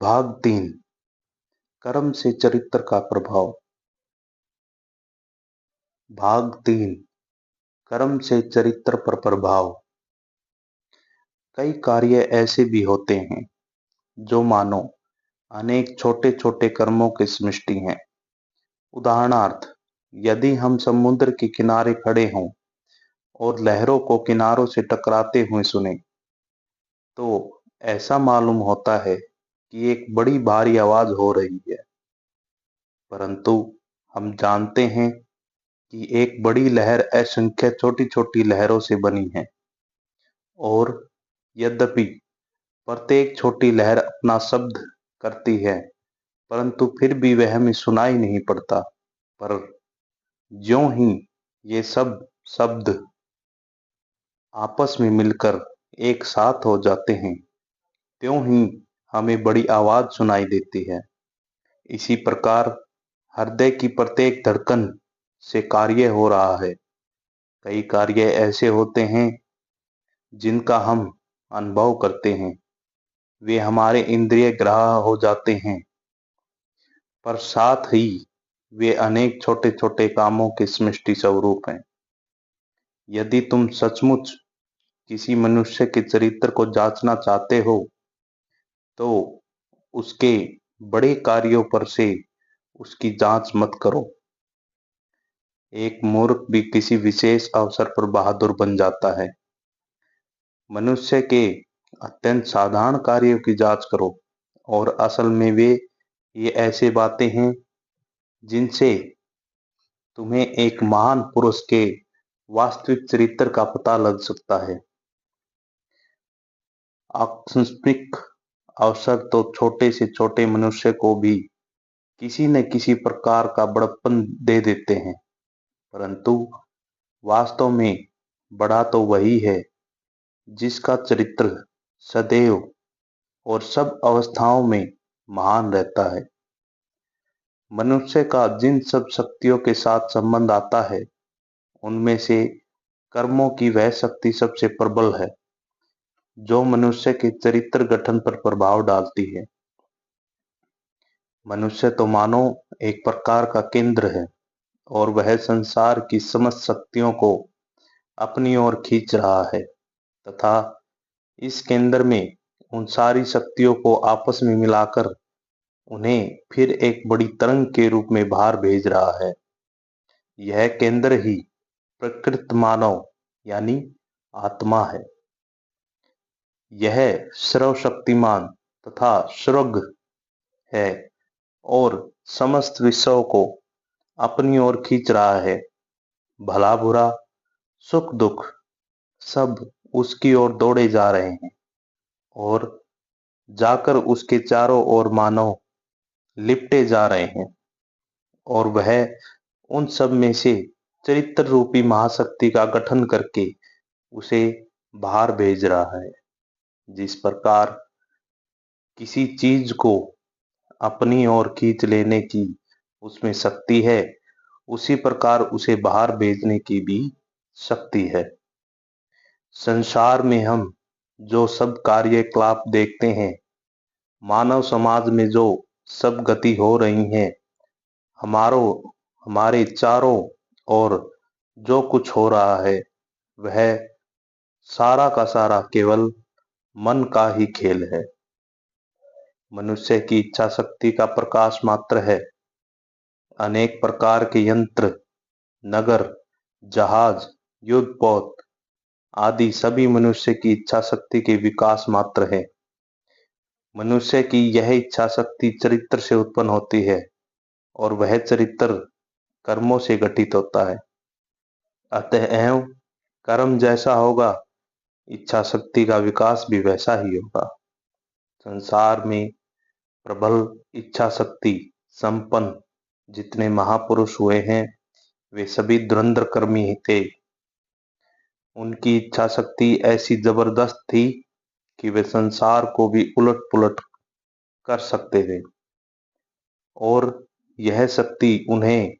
भाग 3 कर्म से चरित्र का प्रभाव। भाग 3 कर्म से चरित्र पर प्रभाव। कई कार्य ऐसे भी होते हैं जो मानो अनेक छोटे छोटे कर्मों की समष्टि हैं। उदाहरणार्थ, यदि हम समुद्र के किनारे खड़े हों और लहरों को किनारों से टकराते हुए सुने, तो ऐसा मालूम होता है कि एक बड़ी भारी आवाज हो रही है। परंतु हम जानते हैं कि एक बड़ी लहर असंख्य छोटी छोटी लहरों से बनी है, और यद्यपि प्रत्येक छोटी लहर अपना शब्द करती है, परंतु फिर भी वह हमें सुनाई नहीं पड़ता। पर ज्यों ही ये सब शब्द आपस में मिलकर एक साथ हो जाते हैं, त्यों ही हमें बड़ी आवाज सुनाई देती है। इसी प्रकार हृदय की प्रत्येक धड़कन से कार्य हो रहा है। कई कार्य ऐसे होते हैं जिनका हम अनुभव करते हैं, वे हमारे इंद्रिय ग्राह्य हो जाते हैं, पर साथ ही वे अनेक छोटे छोटे कामों के समष्टि स्वरूप हैं। यदि तुम सचमुच किसी मनुष्य के चरित्र को जांचना चाहते हो, तो उसके बड़े कार्यों पर से उसकी जांच मत करो। एक मूर्ख भी किसी विशेष अवसर पर बहादुर बन जाता है। मनुष्य के अत्यंत साधारण कार्यों की जांच करो, और असल में वे ये ऐसे बातें हैं जिनसे तुम्हें एक महान पुरुष के वास्तविक चरित्र का पता लग सकता है। आकस्मिक अवसर तो छोटे से छोटे मनुष्य को भी किसी न किसी प्रकार का बड़प्पन दे देते हैं, परंतु वास्तव में बड़ा तो वही है जिसका चरित्र सदैव और सब अवस्थाओं में महान रहता है। मनुष्य का जिन सब शक्तियों के साथ संबंध आता है, उनमें से कर्मों की वह शक्ति सबसे प्रबल है जो मनुष्य के चरित्र गठन पर प्रभाव डालती है। मनुष्य तो मानो एक प्रकार का केंद्र है, और वह संसार की समस्त शक्तियों को अपनी ओर खींच रहा है, तथा इस केंद्र में उन सारी शक्तियों को आपस में मिलाकर उन्हें फिर एक बड़ी तरंग के रूप में बाहर भेज रहा है। यह केंद्र ही प्रकृत मानव यानी आत्मा है। यह सर्वशक्तिमान तथा सर्वज्ञ है, और समस्त विश्व को अपनी ओर खींच रहा है। भला बुरा, सुख दुख सब उसकी ओर दौड़े जा रहे हैं, और जाकर उसके चारों ओर मानव लिपटे जा रहे हैं, और वह उन सब में से चरित्र रूपी महाशक्ति का गठन करके उसे बाहर भेज रहा है। जिस प्रकार किसी चीज को अपनी ओर खींच लेने की उसमें शक्ति है, उसी प्रकार उसे बाहर भेजने की भी शक्ति है। संसार में हम जो सब कार्यकलाप देखते हैं, मानव समाज में जो सब गति हो रही है, हमारे चारों ओर जो कुछ हो रहा है, वह सारा का सारा केवल मन का ही खेल है। मनुष्य की इच्छा शक्ति का प्रकाश मात्र है। अनेक प्रकार के यंत्र, नगर, जहाज, युद्धपोत आदि सभी मनुष्य की इच्छा शक्ति के विकास मात्र है। मनुष्य की यह इच्छा शक्ति चरित्र से उत्पन्न होती है, और वह चरित्र कर्मों से गठित होता है। अतएव कर्म जैसा होगा, इच्छा शक्ति का विकास भी वैसा ही होगा। संसार में प्रबल इच्छा शक्ति संपन्न जितने महापुरुष हुए हैं, वे सभी धुरंधर कर्मी थे। उनकी इच्छा शक्ति ऐसी जबरदस्त थी कि वे संसार को भी उलट पुलट कर सकते थे, और यह शक्ति उन्हें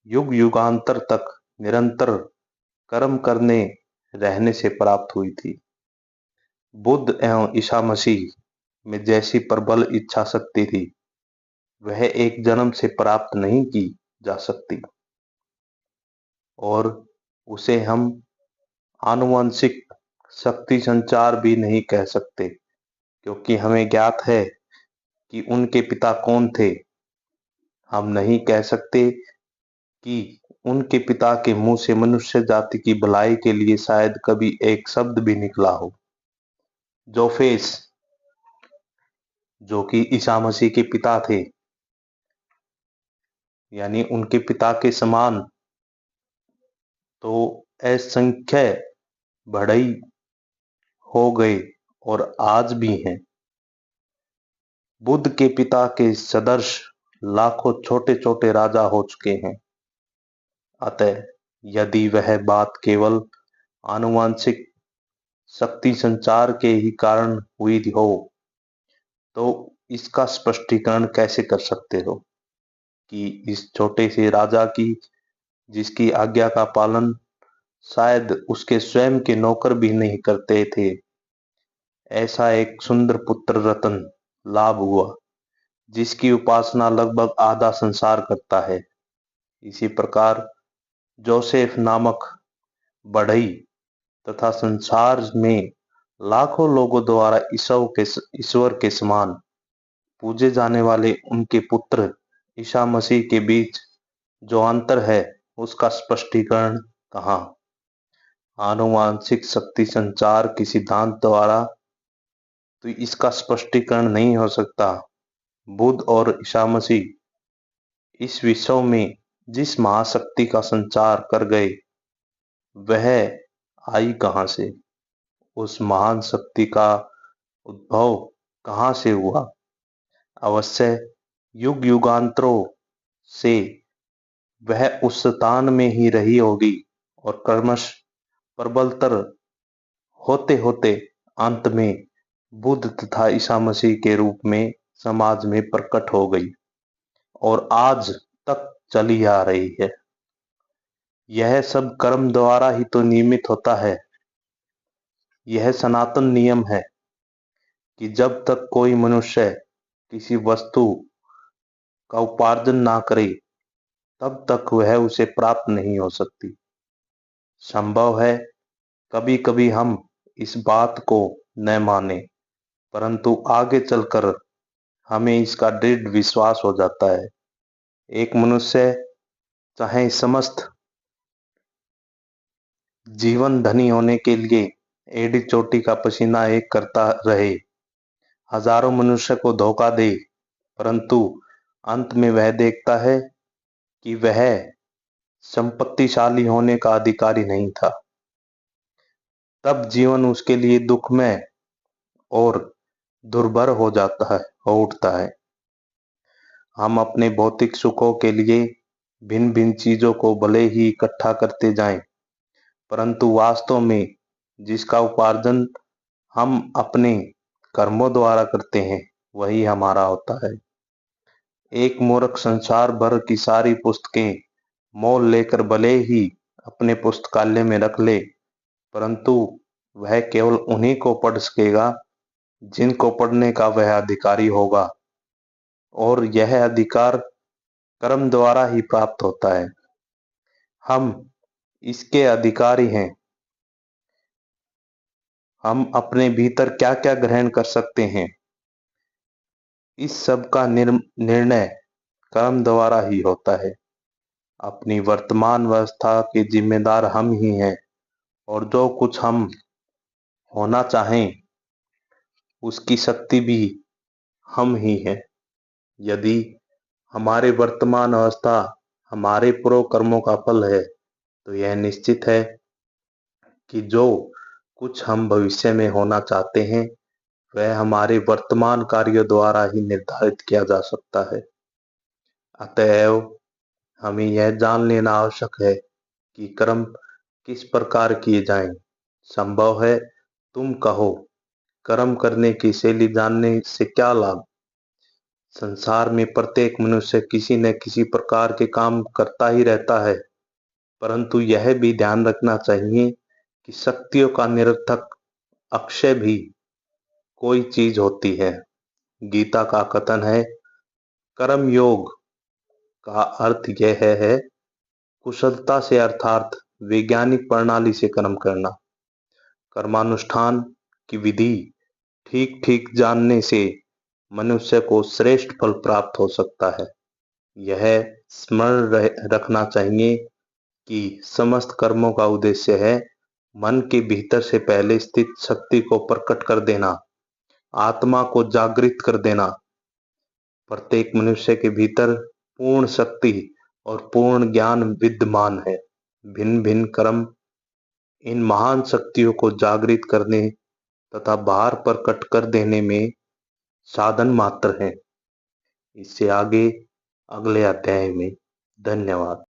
युग युगांतर तक निरंतर कर्म करने रहने से प्राप्त हुई थी। बुद्ध एवं ईसा मसीह में जैसी प्रबल इच्छा शक्ति थी, वह एक जन्म से प्राप्त नहीं की जा सकती, और उसे हम आनुवंशिक शक्ति संचार भी नहीं कह सकते, क्योंकि हमें ज्ञात है कि उनके पिता कौन थे। हम नहीं कह सकते कि उनके पिता के मुंह से मनुष्य जाति की भलाई के लिए शायद कभी एक शब्द भी निकला हो। जोफेस, जो कि ईसा मसीह के पिता थे, यानी उनके पिता के समान, तो असंख्य बढ़ई हो गए और आज भी हैं। बुद्ध के पिता के सदृश लाखों छोटे छोटे राजा हो चुके हैं। अतः यदि वह बात केवल आनुवांशिक शक्ति संचार के ही कारण हुई हो, तो इसका स्पष्टीकरण कैसे कर सकते हो कि इस छोटे से राजा की, जिसकी आज्ञा का पालन शायद उसके स्वयं के नौकर भी नहीं करते थे, ऐसा एक सुंदर पुत्र रत्न लाभ हुआ, जिसकी उपासना लगभग आधा संसार करता है। इसी प्रकार जोसेफ नामक बढ़ई तथा संसार में लाखों लोगों द्वारा ईश्वर के समान पूजे जाने वाले उनके पुत्र ईसा मसीह के बीच जो अंतर है, उसका स्पष्टीकरण कहाँ? आनुवांशिक शक्ति संचार के सिद्धांत द्वारा तो इसका स्पष्टीकरण नहीं हो सकता। बुद्ध और ईसा मसीह इस विश्व में जिस महाशक्ति का संचार कर गए, वह आई कहाँ से? उस महान शक्ति का उद्भव कहाँ से हुआ? अवश्य युग युगांतरों से वह उस स्थान में ही रही होगी और क्रमश प्रबलतर होते होते अंत में बुद्ध तथा ईसा मसीह के रूप में समाज में प्रकट हो गई और आज तक चली आ रही है। यह सब कर्म द्वारा ही तो नियमित होता है। यह सनातन नियम है कि जब तक कोई मनुष्य किसी वस्तु का उपार्जन ना करे, तब तक वह उसे प्राप्त नहीं हो सकती। संभव है कभी कभी हम इस बात को न माने, परंतु आगे चलकर हमें इसका दृढ़ विश्वास हो जाता है। एक मनुष्य चाहे समस्त जीवन धनी होने के लिए एड़ी चोटी का पसीना एक करता रहे, हजारों मनुष्य को धोखा दे, परंतु अंत में वह देखता है कि वह संपत्तिशाली होने का अधिकारी नहीं था, तब जीवन उसके लिए दुखमय और दुर्भर हो जाता है, हो उठता है। हम अपने भौतिक सुखों के लिए भिन्न भिन्न चीजों को भले ही इकट्ठा करते जाएं, परंतु वास्तव में जिसका उपार्जन हम अपने कर्मों द्वारा करते हैं, वही हमारा होता है। एक मूर्ख संसार भर की सारी पुस्तकें मोल लेकर भले ही अपने पुस्तकालय में रख ले, परंतु वह केवल उन्हीं को पढ़ सकेगा जिनको पढ़ने का वह अधिकारी होगा, और यह अधिकार कर्म द्वारा ही प्राप्त होता है। हम इसके अधिकारी हैं। हम अपने भीतर क्या क्या ग्रहण कर सकते हैं, इस सब का निर्णय कर्म द्वारा ही होता है। अपनी वर्तमान अवस्था के जिम्मेदार हम ही हैं, और जो कुछ हम होना चाहें उसकी शक्ति भी हम ही हैं। यदि हमारे वर्तमान अवस्था हमारे पूर्व कर्मों का फल है, तो यह निश्चित है कि जो कुछ हम भविष्य में होना चाहते हैं, वह हमारे वर्तमान कार्यों द्वारा ही निर्धारित किया जा सकता है। अतएव हमें यह जान लेना आवश्यक है कि कर्म किस प्रकार किए जाएं। संभव है तुम कहो, कर्म करने की शैली जानने से क्या लाभ? संसार में प्रत्येक मनुष्य किसी न किसी प्रकार के काम करता ही रहता है, परंतु यह भी ध्यान रखना चाहिए कि शक्तियों का निरर्थक अक्षय भी कोई चीज होती है। गीता का कथन है, कर्म योग का अर्थ यह है कुशलता से अर्थात वैज्ञानिक प्रणाली से कर्म करना। कर्मानुष्ठान की विधि ठीक ठीक जानने से मनुष्य को श्रेष्ठ फल प्राप्त हो सकता है। यह स्मरण रखना चाहिए कि समस्त कर्मों का उद्देश्य है मन के भीतर से पहले स्थित शक्ति को प्रकट कर देना, आत्मा को जागृत कर देना। प्रत्येक मनुष्य के भीतर पूर्ण शक्ति और पूर्ण ज्ञान विद्यमान है। भिन्न भिन्न कर्म इन महान शक्तियों को जागृत करने तथा बाहर प्रकट कर देने में साधन मात्र हैं। इससे आगे अगले अध्याय में। धन्यवाद।